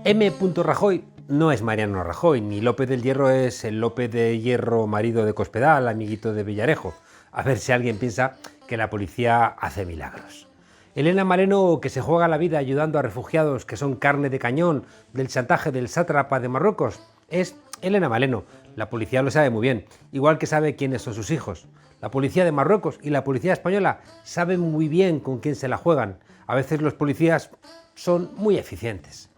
M. Rajoy no es Mariano Rajoy, ni López del Hierro es el López de Hierro marido de Cospedal, amiguito de Villarejo. A ver si alguien piensa que la policía hace milagros. Elena Maleno, que se juega la vida ayudando a refugiados que son carne de cañón del chantaje del sátrapa de Marruecos, es Elena Maleno. La policía lo sabe muy bien, igual que sabe quiénes son sus hijos. La policía de Marruecos y la policía española saben muy bien con quién se la juegan. A veces los policías son muy eficientes.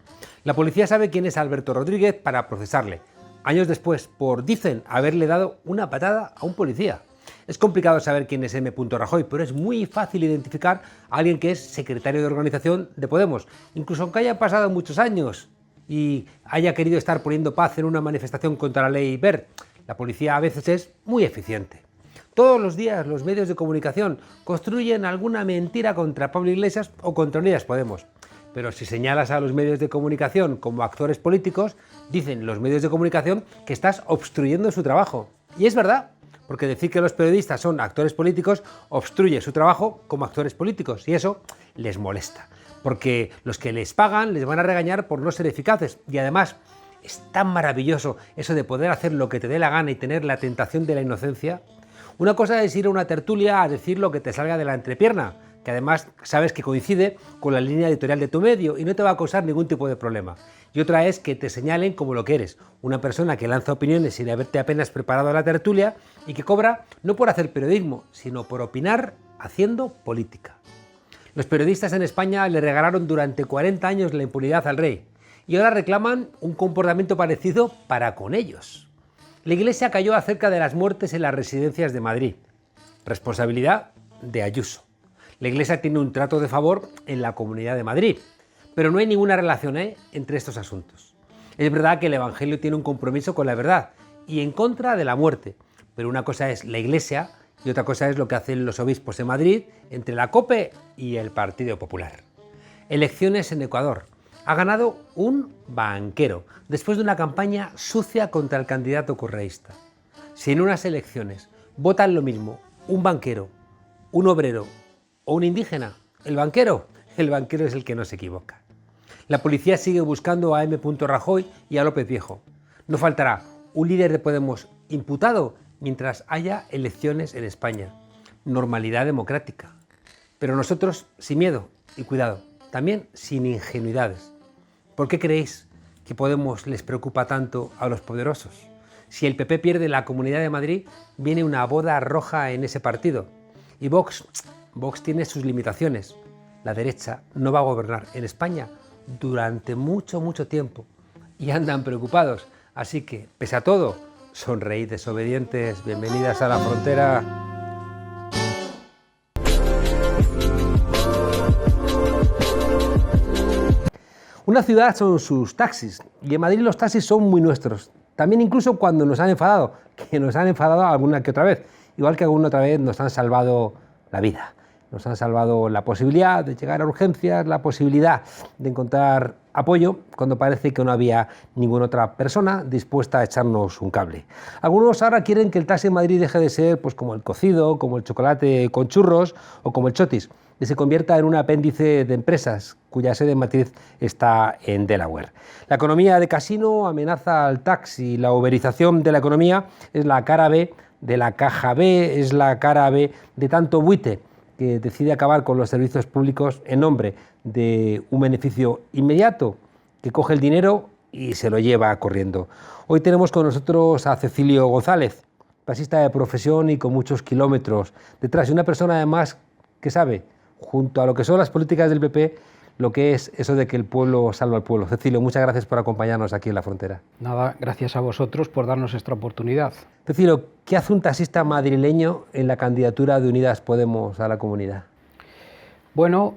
La policía sabe quién es Alberto Rodríguez para procesarle. Años después, dicen haberle dado una patada a un policía. Es complicado saber quién es M. Rajoy, pero es muy fácil identificar a alguien que es secretario de organización de Podemos, incluso aunque haya pasado muchos años y haya querido estar poniendo paz en una manifestación contra la ley Wert. La policía a veces es muy eficiente. Todos los días los medios de comunicación construyen alguna mentira contra Pablo Iglesias o contra Unidas Podemos. Pero si señalas a los medios de comunicación como actores políticos, dicen los medios de comunicación que estás obstruyendo su trabajo. Y es verdad, porque decir que los periodistas son actores políticos obstruye su trabajo como actores políticos y eso les molesta. Porque los que les pagan les van a regañar por no ser eficaces y además es tan maravilloso eso de poder hacer lo que te dé la gana y tener la tentación de la inocencia. Una cosa es ir a una tertulia a decir lo que te salga de la entrepierna, que además sabes que coincide con la línea editorial de tu medio y no te va a causar ningún tipo de problema. Y otra es que te señalen como lo que eres, una persona que lanza opiniones sin haberte apenas preparado la tertulia y que cobra no por hacer periodismo, sino por opinar haciendo política. Los periodistas en España le regalaron durante 40 años la impunidad al rey y ahora reclaman un comportamiento parecido para con ellos. La Iglesia cayó acerca de las muertes en las residencias de Madrid. Responsabilidad de Ayuso. La Iglesia tiene un trato de favor en la Comunidad de Madrid, pero no hay ninguna relación entre estos asuntos. Es verdad que el Evangelio tiene un compromiso con la verdad y en contra de la muerte, pero una cosa es la Iglesia y otra cosa es lo que hacen los obispos en Madrid entre la COPE y el Partido Popular. Elecciones en Ecuador. Ha ganado un banquero, después de una campaña sucia contra el candidato correísta. Si en unas elecciones votan lo mismo un banquero, un obrero o un indígena, el banquero es el que no se equivoca. La policía sigue buscando a M. Rajoy y a López Viejo. No faltará un líder de Podemos imputado mientras haya elecciones en España. Normalidad democrática. Pero nosotros sin miedo y cuidado, también sin ingenuidades. ¿Por qué creéis que Podemos les preocupa tanto a los poderosos? Si el PP pierde la Comunidad de Madrid, viene una boda roja en ese partido. Y Vox tiene sus limitaciones. La derecha no va a gobernar en España durante mucho tiempo. Y andan preocupados. Así que, pese a todo, sonreíd desobedientes. Bienvenidas a la frontera. Una ciudad son sus taxis, y en Madrid los taxis son muy nuestros. También incluso cuando nos han enfadado, que nos han enfadado alguna que otra vez. Igual que alguna otra vez nos han salvado la vida. Nos han salvado la posibilidad de llegar a urgencias, la posibilidad de encontrar apoyo cuando parece que no había ninguna otra persona dispuesta a echarnos un cable. Algunos ahora quieren que el taxi en Madrid deje de ser pues, como el cocido, como el chocolate con churros o como el chotis, que se convierta en un apéndice de empresas cuya sede matriz está en Delaware. La economía de casino amenaza al taxi, la uberización de la economía es la cara B de la caja B, es la cara B de tanto buite que decide acabar con los servicios públicos en nombre de un beneficio inmediato, que coge el dinero y se lo lleva corriendo. Hoy tenemos con nosotros a Cecilio González, taxista de profesión y con muchos kilómetros detrás, y una persona además que sabe, junto a lo que son las políticas del PP, lo que es eso de que el pueblo salva al pueblo. Cecilio, muchas gracias por acompañarnos aquí en La Frontera. Nada, gracias a vosotros por darnos esta oportunidad. Cecilio, ¿qué hace un taxista madrileño en la candidatura de Unidas Podemos a la Comunidad? Bueno,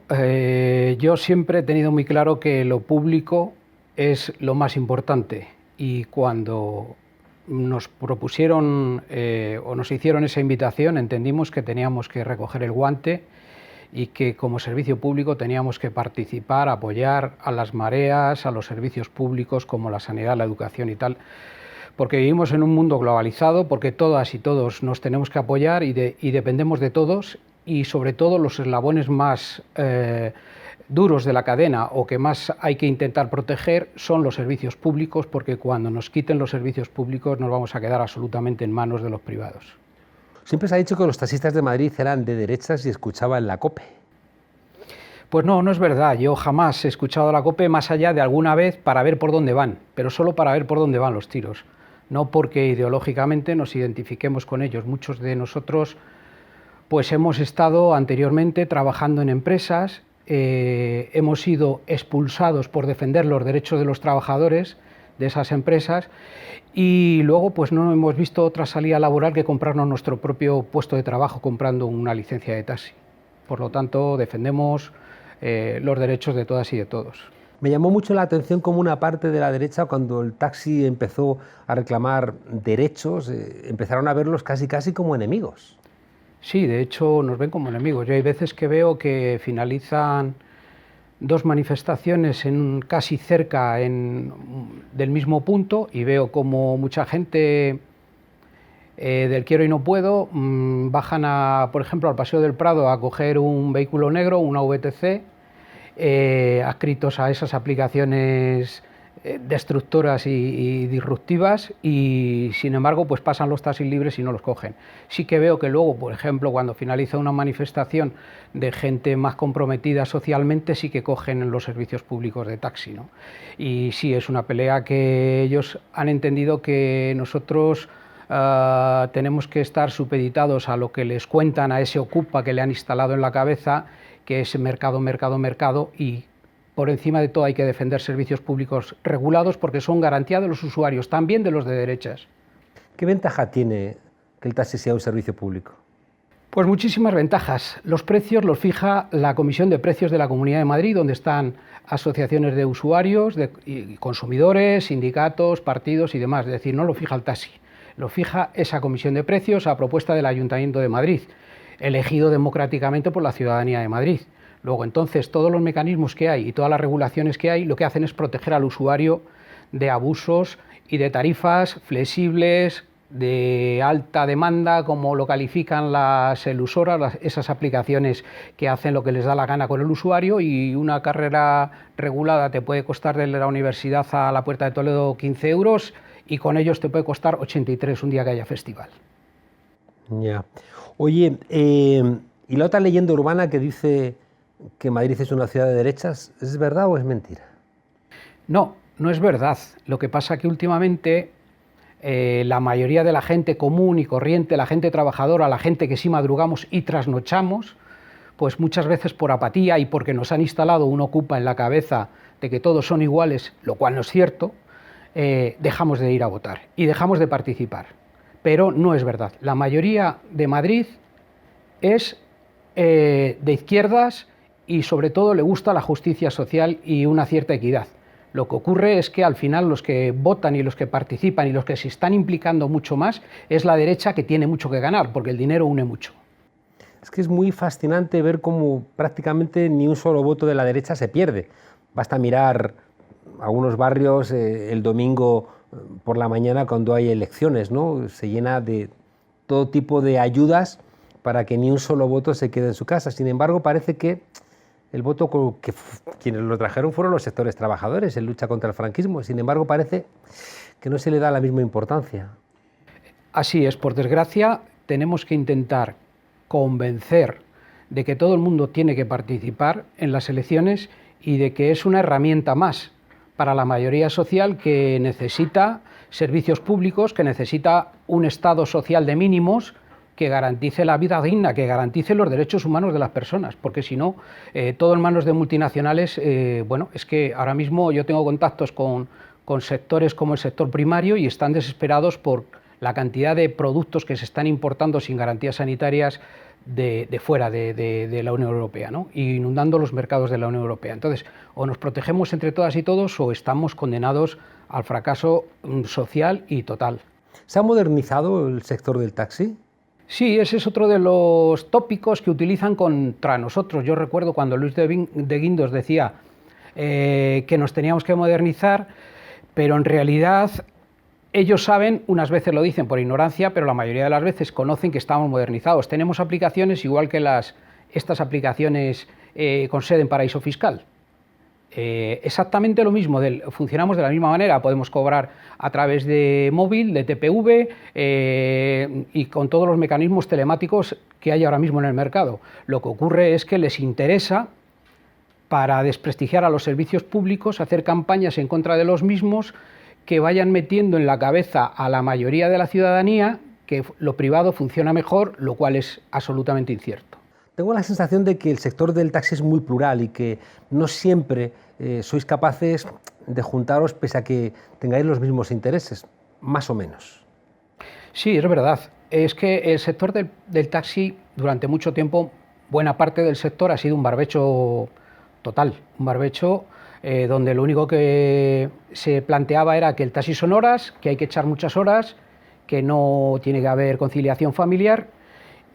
yo siempre he tenido muy claro que lo público es lo más importante y cuando nos propusieron o nos hicieron esa invitación entendimos que teníamos que recoger el guante y que como servicio público teníamos que participar, apoyar a las mareas, a los servicios públicos como la sanidad, la educación y tal, porque vivimos en un mundo globalizado, porque todas y todos nos tenemos que apoyar y dependemos de todos y sobre todo los eslabones más duros de la cadena o que más hay que intentar proteger son los servicios públicos, porque cuando nos quiten los servicios públicos nos vamos a quedar absolutamente en manos de los privados. Siempre se ha dicho que los taxistas de Madrid eran de derechas y escuchaban la COPE. Pues no, no es verdad. Yo jamás he escuchado la COPE más allá de alguna vez para ver por dónde van, pero solo para ver por dónde van los tiros. No porque ideológicamente nos identifiquemos con ellos. Muchos de nosotros pues hemos estado anteriormente trabajando en empresas, hemos sido expulsados por defender los derechos de los trabajadores de esas empresas y luego pues no hemos visto otra salida laboral que comprarnos nuestro propio puesto de trabajo comprando una licencia de taxi. Por lo tanto, defendemos los derechos de todas y de todos. Me llamó mucho la atención como una parte de la derecha, cuando el taxi empezó a reclamar derechos, empezaron a verlos casi como enemigos. Sí, de hecho nos ven como enemigos. Yo hay veces que veo que finalizan dos manifestaciones casi cerca del mismo punto y veo como mucha gente del quiero y no puedo bajan, por ejemplo, al Paseo del Prado a coger un vehículo negro, una VTC, adscritos a esas aplicaciones destructoras y disruptivas, y sin embargo pues pasan los taxis libres y no los cogen. Sí que veo que luego, por ejemplo, cuando finaliza una manifestación de gente más comprometida socialmente, sí que cogen los servicios públicos de taxi, ¿no? Y sí, es una pelea que ellos han entendido que nosotros tenemos que estar supeditados a lo que les cuentan a ese ocupa que le han instalado en la cabeza, que es mercado, mercado, mercado, y por encima de todo hay que defender servicios públicos regulados porque son garantía de los usuarios, también de los de derechas. ¿Qué ventaja tiene que el taxi sea un servicio público? Pues muchísimas ventajas. Los precios los fija la Comisión de Precios de la Comunidad de Madrid, donde están asociaciones de usuarios, y consumidores, sindicatos, partidos y demás. Es decir, no lo fija el taxi, lo fija esa Comisión de Precios a propuesta del Ayuntamiento de Madrid, elegido democráticamente por la ciudadanía de Madrid. Luego, entonces, todos los mecanismos que hay y todas las regulaciones que hay, lo que hacen es proteger al usuario de abusos y de tarifas flexibles, de alta demanda, como lo califican las elusoras, esas aplicaciones que hacen lo que les da la gana con el usuario, y una carrera regulada te puede costar de la universidad a la Puerta de Toledo 15 euros, y con ellos te puede costar 83 un día que haya festival. Ya. Oye, y la otra leyenda urbana que dice que Madrid es una ciudad de derechas, ¿es verdad o es mentira? No, no es verdad. Lo que pasa es que últimamente la mayoría de la gente común y corriente, la gente trabajadora, la gente que sí madrugamos y trasnochamos, pues muchas veces por apatía y porque nos han instalado un ocupa en la cabeza de que todos son iguales, lo cual no es cierto, dejamos de ir a votar y dejamos de participar. Pero no es verdad. La mayoría de Madrid es de izquierdas y sobre todo le gusta la justicia social y una cierta equidad. Lo que ocurre es que al final los que votan y los que participan y los que se están implicando mucho más es la derecha, que tiene mucho que ganar, porque el dinero une mucho. Es que es muy fascinante ver cómo prácticamente ni un solo voto de la derecha se pierde. Basta mirar algunos barrios el domingo por la mañana cuando hay elecciones, ¿no? Se llena de todo tipo de ayudas para que ni un solo voto se quede en su casa. Sin embargo, parece que el voto que quienes lo trajeron fueron los sectores trabajadores en lucha contra el franquismo. Sin embargo, parece que no se le da la misma importancia. Así es, por desgracia, tenemos que intentar convencer de que todo el mundo tiene que participar en las elecciones y de que es una herramienta más para la mayoría social que necesita servicios públicos, que necesita un Estado social de mínimos, que garantice la vida digna, que garantice los derechos humanos de las personas, porque si no, todo en manos de multinacionales, bueno, es que ahora mismo yo tengo contactos con sectores como el sector primario y están desesperados por la cantidad de productos que se están importando sin garantías sanitarias de fuera de la Unión Europea, ¿no? Y inundando los mercados de la Unión Europea. Entonces, o nos protegemos entre todas y todos o estamos condenados al fracaso social y total. ¿Se ha modernizado el sector del taxi? Sí, ese es otro de los tópicos que utilizan contra nosotros. Yo recuerdo cuando Luis de Guindos decía que nos teníamos que modernizar, pero en realidad ellos saben, unas veces lo dicen por ignorancia, pero la mayoría de las veces conocen que estamos modernizados. Tenemos aplicaciones igual que estas aplicaciones con sede en paraíso fiscal. Exactamente lo mismo, funcionamos de la misma manera, podemos cobrar a través de móvil, de TPV y con todos los mecanismos telemáticos que hay ahora mismo en el mercado. Lo que ocurre es que les interesa, para desprestigiar a los servicios públicos, hacer campañas en contra de los mismos que vayan metiendo en la cabeza a la mayoría de la ciudadanía que lo privado funciona mejor, lo cual es absolutamente incierto. Tengo la sensación de que el sector del taxi es muy plural y que no siempre sois capaces de juntaros pese a que tengáis los mismos intereses, más o menos. Sí, es verdad. Es que el sector del taxi, durante mucho tiempo, buena parte del sector ha sido un barbecho total, un barbecho donde lo único que se planteaba era que el taxi son horas, que hay que echar muchas horas, que no tiene que haber conciliación familiar,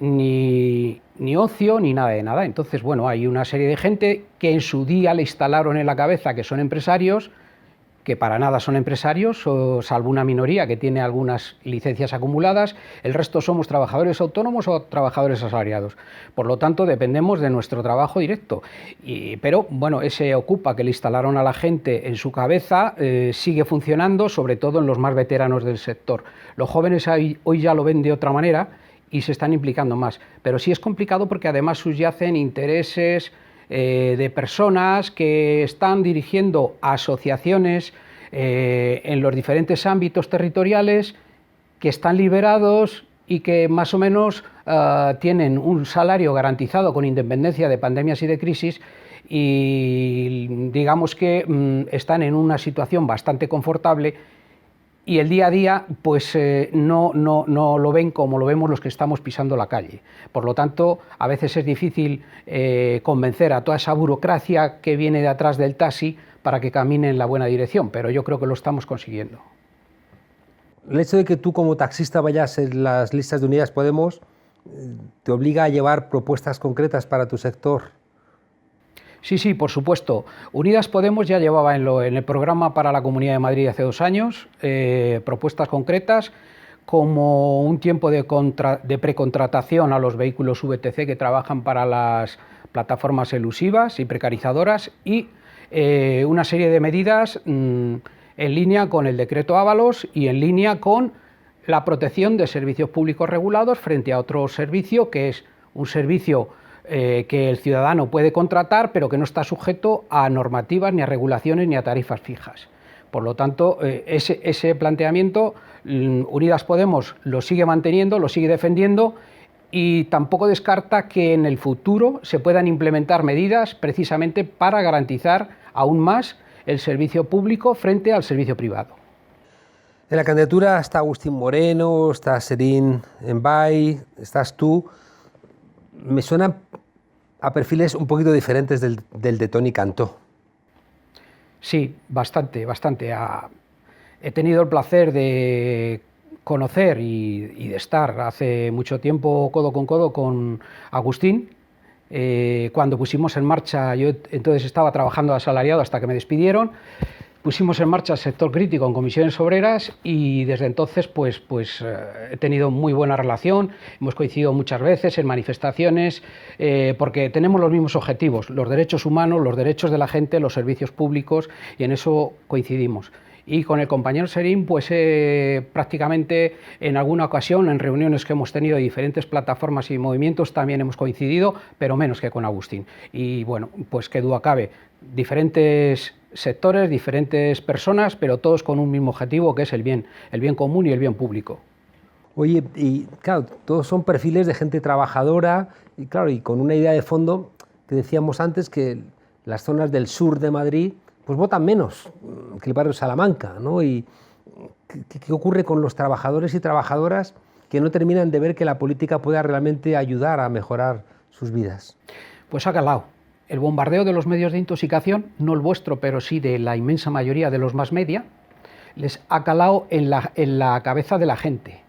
ni ocio, ni nada de nada. Entonces, bueno, hay una serie de gente que en su día le instalaron en la cabeza que son empresarios, que para nada son empresarios, salvo una minoría que tiene algunas licencias acumuladas. El resto somos trabajadores autónomos o trabajadores asalariados. Por lo tanto, dependemos de nuestro trabajo directo. Pero, bueno, ese ocupa que le instalaron a la gente en su cabeza sigue funcionando, sobre todo en los más veteranos del sector. Los jóvenes hoy ya lo ven de otra manera y se están implicando más. Pero sí es complicado porque además subyacen intereses de personas que están dirigiendo asociaciones en los diferentes ámbitos territoriales, que están liberados y que más o menos tienen un salario garantizado con independencia de pandemias y de crisis, y digamos que están en una situación bastante confortable, y el día a día pues no lo ven como lo vemos los que estamos pisando la calle. Por lo tanto, a veces es difícil convencer a toda esa burocracia que viene de atrás del taxi para que camine en la buena dirección, pero yo creo que lo estamos consiguiendo. El hecho de que tú como taxista vayas en las listas de Unidas Podemos te obliga a llevar propuestas concretas para tu sector. Sí, por supuesto. Unidas Podemos ya llevaba en el programa para la Comunidad de Madrid hace 2 años propuestas concretas, como un tiempo de precontratación a los vehículos VTC que trabajan para las plataformas elusivas y precarizadoras, y una serie de medidas en línea con el decreto Ábalos y en línea con la protección de servicios públicos regulados frente a otro servicio que es un servicio que el ciudadano puede contratar, pero que no está sujeto a normativas, ni a regulaciones, ni a tarifas fijas. Por lo tanto, ese planteamiento Unidas Podemos lo sigue manteniendo, lo sigue defendiendo, y tampoco descarta que en el futuro se puedan implementar medidas precisamente para garantizar aún más el servicio público frente al servicio privado. En la candidatura está Agustín Moreno, está Serín Embay, estás tú. Me suenan a perfiles un poquito diferentes del de Toni Cantó. Sí, bastante. He tenido el placer de conocer y de estar hace mucho tiempo codo con codo con Agustín. Cuando pusimos en marcha, yo entonces estaba trabajando de asalariado hasta que me despidieron, pusimos en marcha el sector crítico en comisiones obreras, y desde entonces pues he tenido muy buena relación, hemos coincidido muchas veces en manifestaciones, porque tenemos los mismos objetivos: los derechos humanos, los derechos de la gente, los servicios públicos, y en eso coincidimos. Y con el compañero Serín, pues prácticamente en alguna ocasión, en reuniones que hemos tenido de diferentes plataformas y movimientos, también hemos coincidido, pero menos que con Agustín. Y bueno, pues qué duda cabe, diferentes sectores, diferentes personas, pero todos con un mismo objetivo, que es el bien común y el bien público. Oye, y claro, todos son perfiles de gente trabajadora, y claro, y con una idea de fondo que decíamos antes, que las zonas del sur de Madrid pues votan menos que el barrio Salamanca, ¿no? Y ¿qué ocurre con los trabajadores y trabajadoras que no terminan de ver que la política pueda realmente ayudar a mejorar sus vidas? Pues ha calado. El bombardeo de los medios de intoxicación, no el vuestro, pero sí de la inmensa mayoría de los más media, les ha calado en la cabeza de la gente.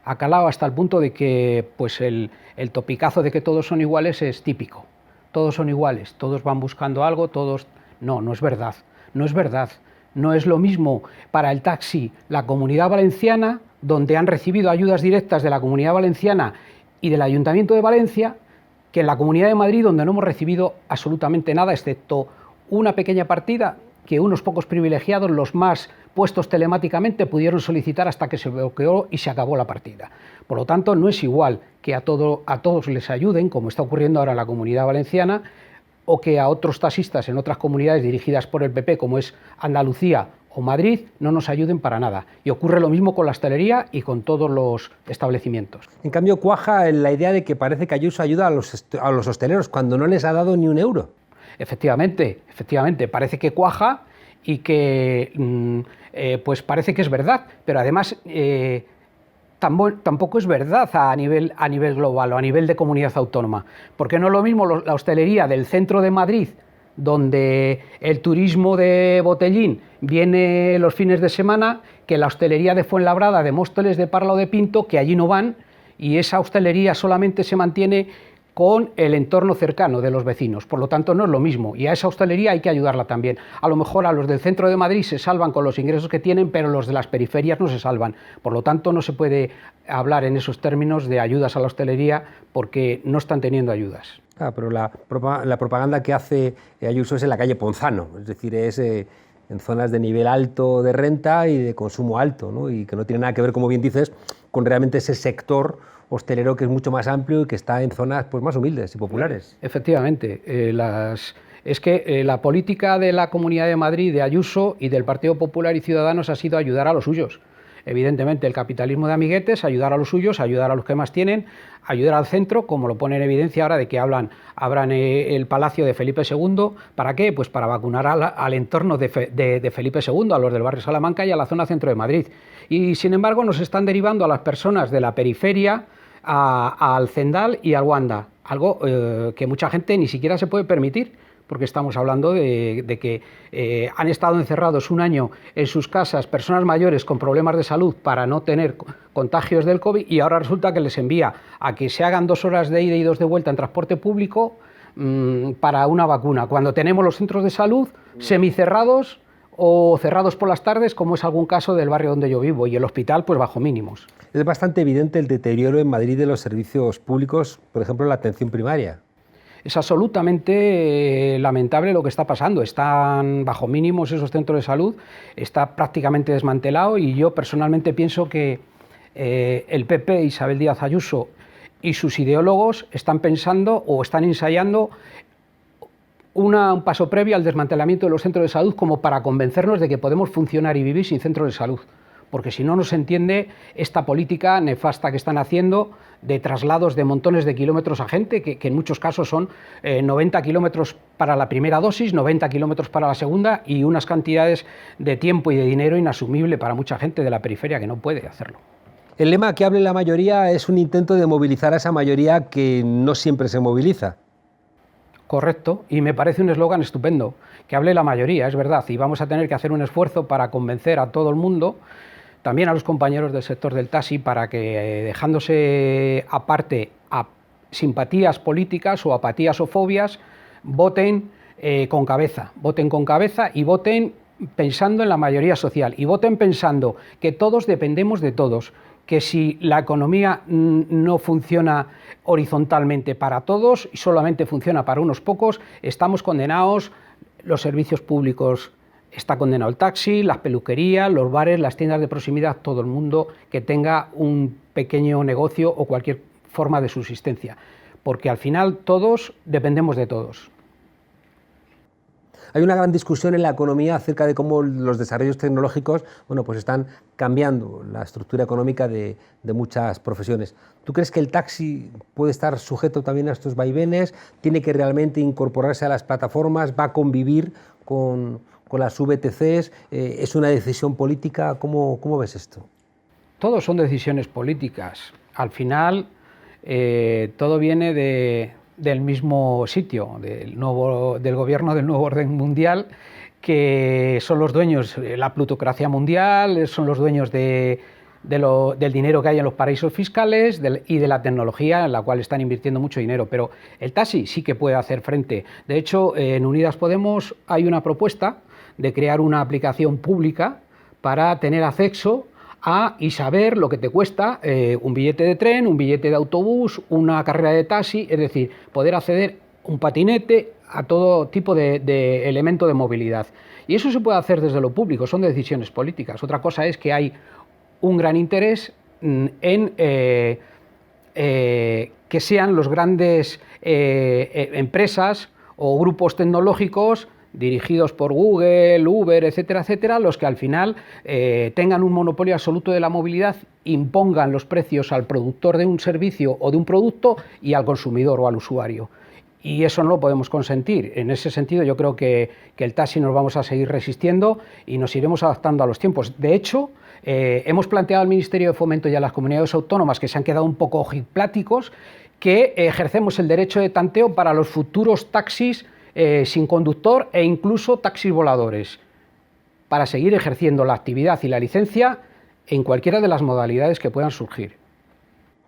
Ha calado hasta el punto de que pues el topicazo de que todos son iguales es típico. Todos son iguales, todos van buscando algo, todos... No es verdad, no es verdad. No es lo mismo para el taxi la Comunidad Valenciana, donde han recibido ayudas directas de la Comunidad Valenciana y del Ayuntamiento de Valencia, que en la Comunidad de Madrid, donde no hemos recibido absolutamente nada, excepto una pequeña partida que unos pocos privilegiados, los más puestos telemáticamente, pudieron solicitar hasta que se bloqueó y se acabó la partida. Por lo tanto, no es igual que a todos les ayuden, como está ocurriendo ahora en la Comunidad Valenciana, o que a otros taxistas en otras comunidades dirigidas por el PP, como es Andalucía o Madrid, no nos ayuden para nada. Y ocurre lo mismo con la hostelería y con todos los establecimientos. En cambio, cuaja la idea de que parece que Ayuso ayuda a los hosteleros cuando no les ha dado ni un euro. Efectivamente, parece que cuaja y que pues parece que es verdad, pero además tampoco es verdad a nivel global o a nivel de comunidad autónoma, porque no es lo mismo la hostelería del centro de Madrid, donde el turismo de botellín viene los fines de semana, que la hostelería de Fuenlabrada, de Móstoles, de Parla o de Pinto, que allí no van, y esa hostelería solamente se mantiene con el entorno cercano de los vecinos. Por lo tanto, no es lo mismo, y a esa hostelería hay que ayudarla también. A lo mejor a los del centro de Madrid se salvan con los ingresos que tienen, pero los de las periferias no se salvan. Por lo tanto, no se puede hablar en esos términos de ayudas a la hostelería porque no están teniendo ayudas. Ah, pero la propaganda que hace Ayuso es en la calle Ponzano, es decir, es en zonas de nivel alto de renta y de consumo alto, ¿no? Y que no tiene nada que ver, como bien dices, con realmente ese sector hostelero que es mucho más amplio y que está en zonas pues, más humildes y populares. Efectivamente, es que la política de la Comunidad de Madrid, de Ayuso y del Partido Popular y Ciudadanos ha sido ayudar a los suyos. Evidentemente, el capitalismo de amiguetes, ayudar a los suyos, ayudar a los que más tienen, ayudar al centro, como lo pone en evidencia ahora de que abran el Palacio de Felipe II. ¿Para qué? Pues para vacunar al entorno de Felipe II, a los del barrio Salamanca y a la zona centro de Madrid. Y, sin embargo, nos están derivando a las personas de la periferia al Zendal y al Wanda, algo que mucha gente ni siquiera se puede permitir, porque estamos hablando de que han estado encerrados un año en sus casas personas mayores con problemas de salud para no tener contagios del COVID, y ahora resulta que les envía a que se hagan 2 horas de ida y 2 de vuelta en transporte público para una vacuna, cuando tenemos los centros de salud semicerrados o cerrados por las tardes, como es algún caso del barrio donde yo vivo, y el hospital pues bajo mínimos. Es bastante evidente el deterioro en Madrid de los servicios públicos, por ejemplo, la atención primaria. Es absolutamente lamentable lo que está pasando. Están bajo mínimos esos centros de salud, está prácticamente desmantelado, y yo personalmente pienso que el PP, Isabel Díaz Ayuso y sus ideólogos están pensando o están ensayando un paso previo al desmantelamiento de los centros de salud, como para convencernos de que podemos funcionar y vivir sin centros de salud. Porque si no, no se entiende esta política nefasta que están haciendo de traslados de montones de kilómetros a gente, que en muchos casos son 90 kilómetros para la primera dosis, 90 kilómetros para la segunda, y unas cantidades de tiempo y de dinero inasumible para mucha gente de la periferia que no puede hacerlo. El lema "que hable la mayoría" es un intento de movilizar a esa mayoría que no siempre se moviliza. Correcto, y me parece un eslogan estupendo, que hable la mayoría, es verdad, y vamos a tener que hacer un esfuerzo para convencer a todo el mundo, también a los compañeros del sector del taxi, para que, dejándose aparte a simpatías políticas o apatías o fobias, voten con cabeza y voten pensando en la mayoría social, y voten pensando que todos dependemos de todos, que si la economía no funciona horizontalmente para todos y solamente funciona para unos pocos, estamos condenados. Los servicios públicos, está condenado el taxi, las peluquerías, los bares, las tiendas de proximidad, todo el mundo que tenga un pequeño negocio o cualquier forma de subsistencia, porque al final todos dependemos de todos. Hay una gran discusión en la economía acerca de cómo los desarrollos tecnológicos pues están cambiando la estructura económica de muchas profesiones. ¿Tú crees que el taxi puede estar sujeto también a estos vaivenes? ¿Tiene que realmente incorporarse a las plataformas? ¿Va a convivir con las VTCs? ¿Es una decisión política? ¿Cómo ves esto? Todos son decisiones políticas. Al final, todo viene del mismo sitio, del gobierno del nuevo orden mundial, que son los dueños de la plutocracia mundial, son los dueños del dinero que hay en los paraísos fiscales y de la tecnología en la cual están invirtiendo mucho dinero. Pero el taxi sí que puede hacer frente. De hecho, en Unidas Podemos hay una propuesta de crear una aplicación pública para tener acceso y saber lo que te cuesta un billete de tren, un billete de autobús, una carrera de taxi, es decir, poder acceder un patinete a todo tipo de elemento de movilidad. Y eso se puede hacer desde lo público, son decisiones políticas. Otra cosa es que hay un gran interés en que sean los grandes empresas o grupos tecnológicos dirigidos por Google, Uber, etcétera, etcétera, los que al final tengan un monopolio absoluto de la movilidad, impongan los precios al productor de un servicio o de un producto y al consumidor o al usuario. Y eso no lo podemos consentir. En ese sentido, yo creo que el taxi nos vamos a seguir resistiendo y nos iremos adaptando a los tiempos. De hecho, hemos planteado al Ministerio de Fomento y a las comunidades autónomas, que se han quedado un poco ojipláticos, que ejercemos el derecho de tanteo para los futuros taxis sin conductor e incluso taxis voladores, para seguir ejerciendo la actividad y la licencia en cualquiera de las modalidades que puedan surgir.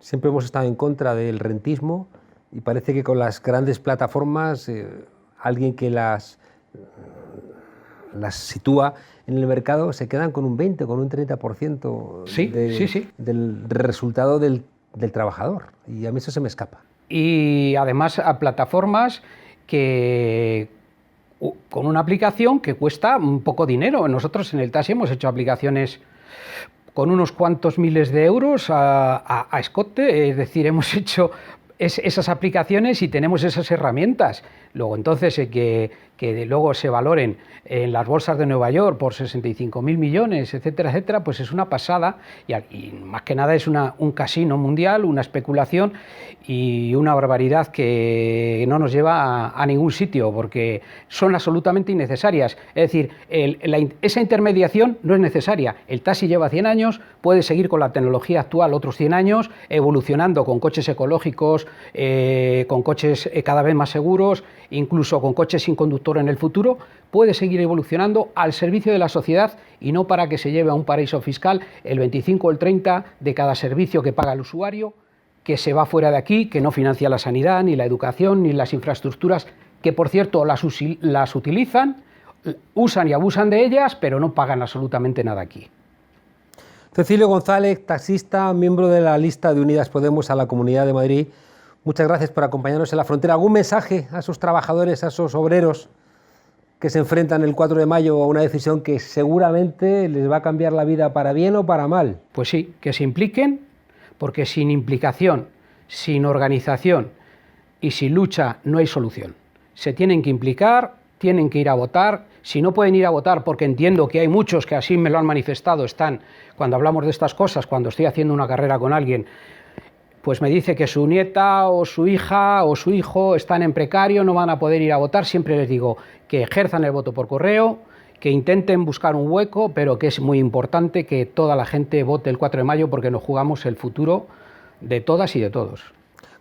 Siempre hemos estado en contra del rentismo y parece que con las grandes plataformas, alguien que las sitúa en el mercado se quedan con un 20, con un 30% del resultado del trabajador, y a mí eso se me escapa. Y además a plataformas con una aplicación que cuesta un poco dinero. Nosotros en el taxi hemos hecho aplicaciones con unos cuantos miles de euros a escote, es decir, hemos hecho esas aplicaciones y tenemos esas herramientas. Luego entonces que luego se valoren en las bolsas de Nueva York por 65.000 millones, etcétera, etcétera, pues es una pasada y más que nada es un casino mundial, una especulación y una barbaridad que no nos lleva a ningún sitio porque son absolutamente innecesarias. Es decir, esa intermediación no es necesaria. El taxi lleva 100 años, puede seguir con la tecnología actual otros 100 años, evolucionando con coches ecológicos, con coches cada vez más seguros, incluso con coches sin conductor en el futuro, puede seguir evolucionando al servicio de la sociedad y no para que se lleve a un paraíso fiscal el 25 o el 30 de cada servicio que paga el usuario, que se va fuera de aquí, que no financia la sanidad, ni la educación, ni las infraestructuras, que por cierto las utilizan, usan y abusan de ellas, pero no pagan absolutamente nada aquí. Cecilio González, taxista, miembro de la lista de Unidas Podemos a la Comunidad de Madrid, muchas gracias por acompañarnos en la frontera. ¿Algún mensaje a esos trabajadores, a esos obreros que se enfrentan el 4 de mayo a una decisión que seguramente les va a cambiar la vida para bien o para mal? Pues sí, que se impliquen, porque sin implicación, sin organización y sin lucha no hay solución. Se tienen que implicar, tienen que ir a votar. Si no pueden ir a votar, porque entiendo que hay muchos que así me lo han manifestado, están, cuando hablamos de estas cosas, cuando estoy haciendo una carrera con alguien, pues me dice que su nieta o su hija o su hijo están en precario, no van a poder ir a votar. Siempre les digo que ejerzan el voto por correo, que intenten buscar un hueco, pero que es muy importante que toda la gente vote el 4 de mayo porque nos jugamos el futuro de todas y de todos.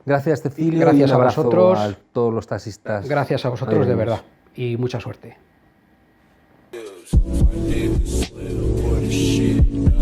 Gracias, Cecilio. Gracias y un a abrazo vosotros. a todos los taxistas. Gracias a vosotros, de verdad. Y mucha suerte.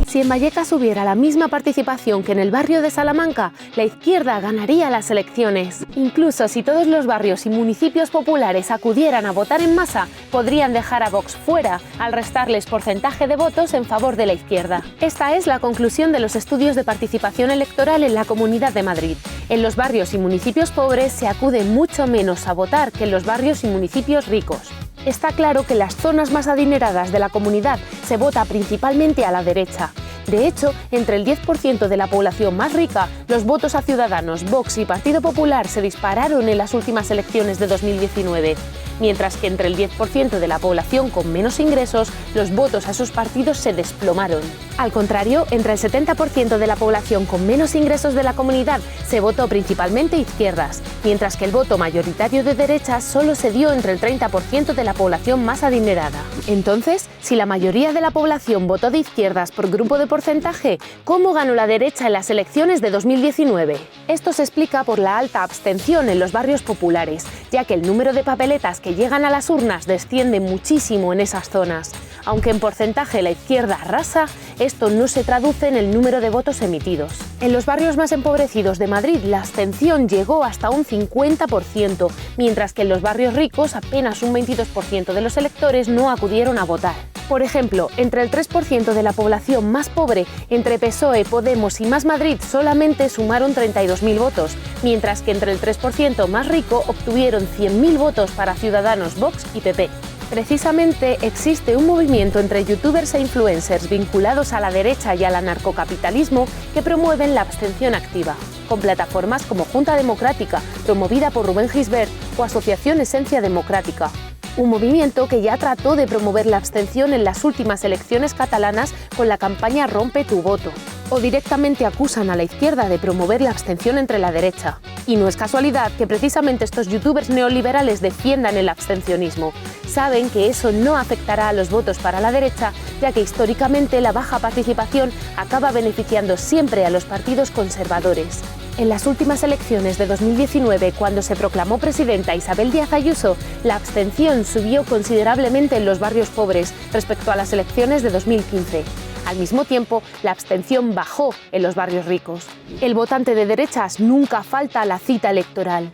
Si en Vallecas hubiera la misma participación que en el barrio de Salamanca, la izquierda ganaría las elecciones. Incluso si todos los barrios y municipios populares acudieran a votar en masa, podrían dejar a Vox fuera, al restarles porcentaje de votos en favor de la izquierda. Esta es la conclusión de los estudios de participación electoral en la Comunidad de Madrid. En los barrios y municipios pobres se acude mucho menos a votar que en los barrios y municipios ricos. Está claro que en las zonas más adineradas de la comunidad se vota principalmente a la derecha. De hecho, entre el 10% de la población más rica, los votos a Ciudadanos, Vox y Partido Popular se dispararon en las últimas elecciones de 2019, mientras que entre el 10% de la población con menos ingresos, los votos a sus partidos se desplomaron. Al contrario, entre el 70% de la población con menos ingresos de la comunidad se votó principalmente izquierdas, mientras que el voto mayoritario de derechas solo se dio entre el 30% de la población más adinerada. Entonces, si la mayoría de la población votó de izquierdas por grupo de porcentaje, ¿cómo ganó la derecha en las elecciones de 2019? Esto se explica por la alta abstención en los barrios populares, ya que el número de papeletas que llegan a las urnas desciende muchísimo en esas zonas. Aunque en porcentaje la izquierda arrasa, esto no se traduce en el número de votos emitidos. En los barrios más empobrecidos de Madrid, la abstención llegó hasta un 50%, mientras que en los barrios ricos apenas un 22% de los electores no acudieron a votar. Por ejemplo, entre el 3% de la población más pobre, entre PSOE, Podemos y Más Madrid solamente sumaron 32.000 votos, mientras que entre el 3% más rico obtuvieron 100.000 votos para Ciudadanos, Vox y PP. Precisamente existe un movimiento entre youtubers e influencers vinculados a la derecha y al anarcocapitalismo que promueven la abstención activa, con plataformas como Junta Democrática, promovida por Rubén Gisbert, o Asociación Esencia Democrática. Un movimiento que ya trató de promover la abstención en las últimas elecciones catalanas con la campaña Rompe tu voto. O directamente acusan a la izquierda de promover la abstención entre la derecha. Y no es casualidad que precisamente estos youtubers neoliberales defiendan el abstencionismo. Saben que eso no afectará a los votos para la derecha, ya que históricamente la baja participación acaba beneficiando siempre a los partidos conservadores. En las últimas elecciones de 2019, cuando se proclamó presidenta Isabel Díaz Ayuso, la abstención subió considerablemente en los barrios pobres respecto a las elecciones de 2015. Al mismo tiempo, la abstención bajó en los barrios ricos. El votante de derechas nunca falta a la cita electoral.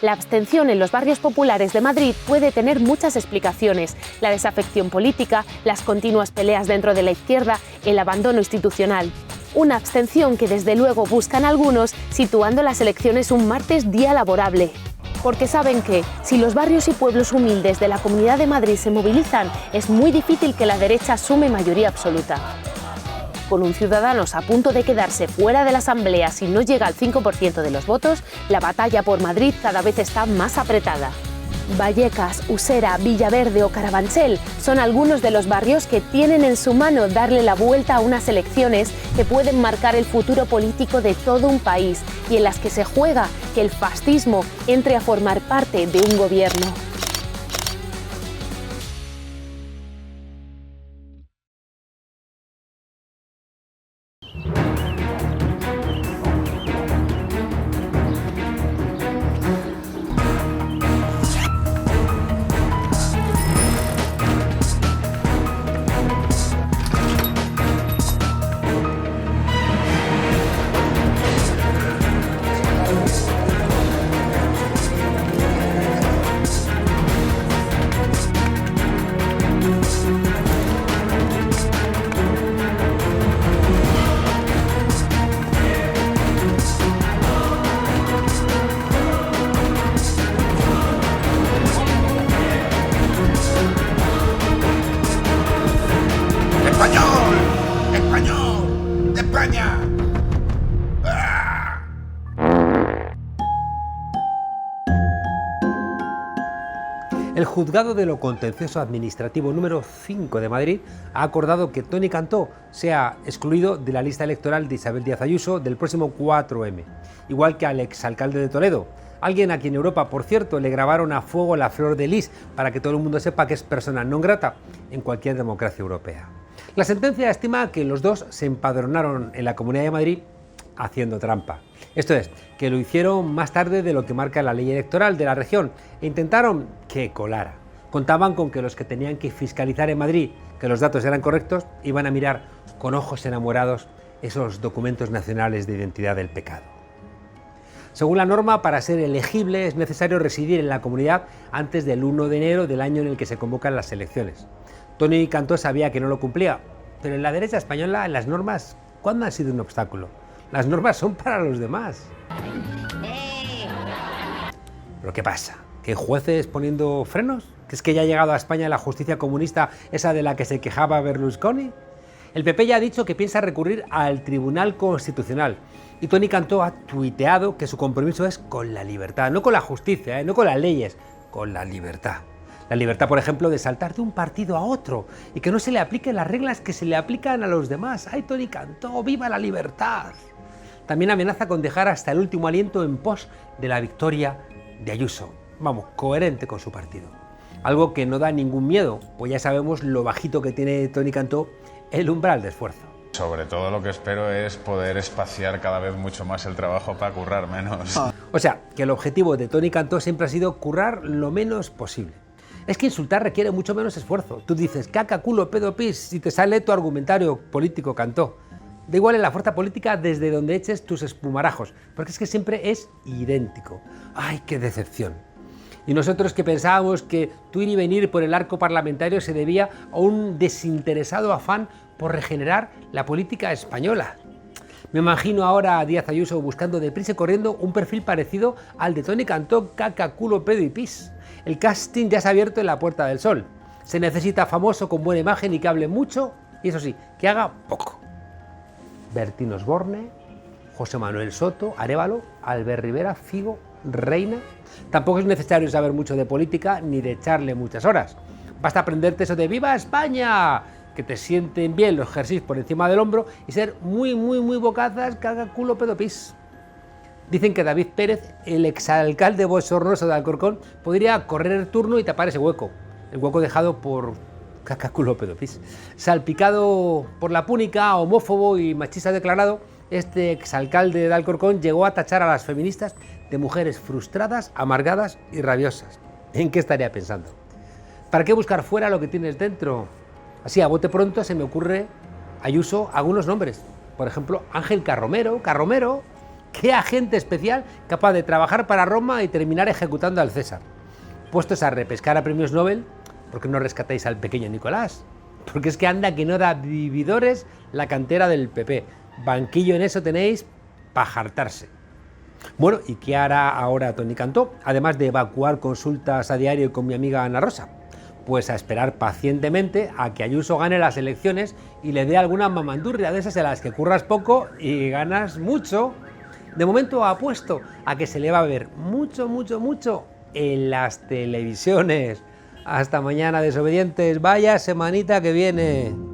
La abstención en los barrios populares de Madrid puede tener muchas explicaciones: la desafección política, las continuas peleas dentro de la izquierda, el abandono institucional. Una abstención que desde luego buscan algunos, situando las elecciones un martes día laborable. Porque saben que, si los barrios y pueblos humildes de la Comunidad de Madrid se movilizan, es muy difícil que la derecha sume mayoría absoluta. Con un Ciudadanos a punto de quedarse fuera de la Asamblea si no llega al 5% de los votos, la batalla por Madrid cada vez está más apretada. Vallecas, Usera, Villaverde o Carabanchel son algunos de los barrios que tienen en su mano darle la vuelta a unas elecciones que pueden marcar el futuro político de todo un país y en las que se juega que el fascismo entre a formar parte de un gobierno. El Juzgado de lo Contencioso Administrativo número 5 de Madrid ha acordado que Toni Cantó sea excluido de la lista electoral de Isabel Díaz Ayuso del próximo 4M, igual que al exalcalde de Toledo, alguien a quien en Europa, por cierto, le grabaron a fuego la flor de lis para que todo el mundo sepa que es persona non grata en cualquier democracia europea. La sentencia estima que los dos se empadronaron en la Comunidad de Madrid haciendo trampa. Esto es, que lo hicieron más tarde de lo que marca la ley electoral de la región e intentaron que colara. Contaban con que los que tenían que fiscalizar en Madrid que los datos eran correctos iban a mirar con ojos enamorados esos documentos nacionales de identidad del pecado. Según la norma, para ser elegible es necesario residir en la comunidad antes del 1 de enero del año en el que se convocan las elecciones. Toni Cantó sabía que no lo cumplía, pero en la derecha española las normas, ¿cuándo han sido un obstáculo? Las normas son para los demás. ¿Pero qué pasa? ¿Que jueces poniendo frenos? ¿Que es que ya ha llegado a España la justicia comunista, esa de la que se quejaba Berlusconi? El PP ya ha dicho que piensa recurrir al Tribunal Constitucional y Toni Cantó ha tuiteado que su compromiso es con la libertad, no con la justicia, no con las leyes, con la libertad. La libertad, por ejemplo, de saltar de un partido a otro y que no se le apliquen las reglas que se le aplican a los demás. ¡Ay, Toni Cantó, viva la libertad! También amenaza con dejar hasta el último aliento en pos de la victoria de Ayuso. Vamos, coherente con su partido. Algo que no da ningún miedo, pues ya sabemos lo bajito que tiene Toni Cantó el umbral de esfuerzo. Sobre todo lo que espero es poder espaciar cada vez mucho más el trabajo para currar menos. O sea, que el objetivo de Toni Cantó siempre ha sido currar lo menos posible. Es que insultar requiere mucho menos esfuerzo. Tú dices caca, culo, pedo, pis y te sale tu argumentario político cantó. Da igual en la fuerza política desde donde eches tus espumarajos, porque es que siempre es idéntico. ¡Ay, qué decepción! Y nosotros que pensábamos que tu ir y venir por el arco parlamentario se debía a un desinteresado afán por regenerar la política española. Me imagino ahora a Díaz Ayuso buscando deprisa y corriendo un perfil parecido al de Toni Cantó, caca, culo, pedo y pis. El casting ya se ha abierto en la Puerta del Sol. Se necesita famoso con buena imagen y que hable mucho, y eso sí, que haga poco. Bertín Osborne, José Manuel Soto, Arévalo, Albert Rivera, Figo, Reina. Tampoco es necesario saber mucho de política ni de echarle muchas horas. Basta aprenderte eso de ¡Viva España!, que te sienten bien los jerseys por encima del hombro y ser muy bocazas, caga, culo, pedo, pis. Dicen que David Pérez, el exalcalde bochornoso de Alcorcón, podría correr el turno y tapar ese hueco. El hueco dejado por caca, culo, pedo, pis. Salpicado por la púnica, homófobo y machista declarado, este exalcalde de Alcorcón llegó a tachar a las feministas de mujeres frustradas, amargadas y rabiosas. ¿En qué estaría pensando? ¿Para qué buscar fuera lo que tienes dentro? Así, a bote pronto se me ocurre, Ayuso, algunos nombres. Por ejemplo, Ángel Carromero. ¿Qué agente especial capaz de trabajar para Roma y terminar ejecutando al César? Puestos a repescar a premios Nobel, ¿por qué no rescatáis al pequeño Nicolás? Porque es que anda que no da vividores la cantera del PP. Banquillo en eso tenéis para jartarse. Bueno, ¿y qué hará ahora Toni Cantó? Además de evacuar consultas a diario con mi amiga Ana Rosa. Pues a esperar pacientemente a que Ayuso gane las elecciones y le dé alguna mamandurria de esas en las que curras poco y ganas mucho. De momento apuesto a que se le va a ver mucho en las televisiones. Hasta mañana, desobedientes. Vaya semanita que viene.